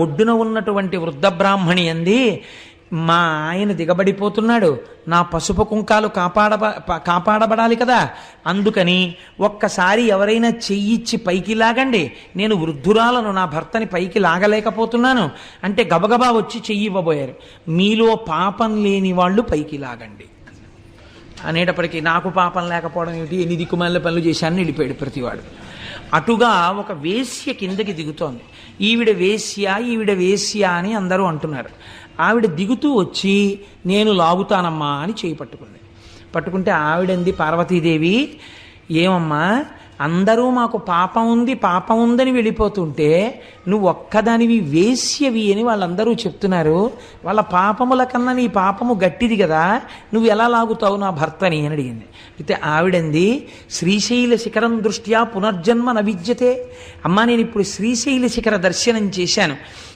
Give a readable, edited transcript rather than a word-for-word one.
ఒడ్డున ఉన్నటువంటి వృద్ధ బ్రాహ్మణి అంది, మా ఆయన దిగబడిపోతున్నాడు, నా పసుపు కుంకాలు కాపాడబడాలి కదా, అందుకని ఒక్కసారి ఎవరైనా చెయ్యిచ్చి పైకి లాగండి, నేను వృద్ధురాలను, నా భర్తని పైకి లాగలేకపోతున్నాను అంటే గబగబా వచ్చి చెయ్యి ఇవ్వబోయారు. మీలో పాపం లేని వాళ్ళు పైకి లాగండి అనేటప్పటికీ నాకు పాపం లేకపోవడం ఏమిటి, ఎన్ని దిక్కుమాల పనులు చేశానని వెళ్ళిపోయాడు ప్రతివాడు. అటుగా ఒక వేశ్య కిందకి దిగుతోంది. ఈవిడ వేశ్య అని అందరూ అంటున్నారు. ఆవిడ దిగుతూ వచ్చి నేను లాగుతానమ్మా అని చేయి పట్టుకుంటే ఆవిడంది పార్వతీదేవి, ఏమమ్మా అందరూ మాకు పాపం ఉందని వెళ్ళిపోతుంటే నువ్వు ఒక్కదానివి వేశ్యవి అని వాళ్ళందరూ చెప్తున్నారు, వాళ్ళ పాపముల కన్నా నీ పాపము గట్టిది కదా, నువ్వు ఎలా లాగుతావు నా భర్తని అని అడిగింది. అయితే ఆవిడంది, శ్రీశైల శిఖరం దృష్ట్యా పునర్జన్మ న విద్యతే. అమ్మా నేను ఇప్పుడు శ్రీశైల శిఖర దర్శనం చేశాను,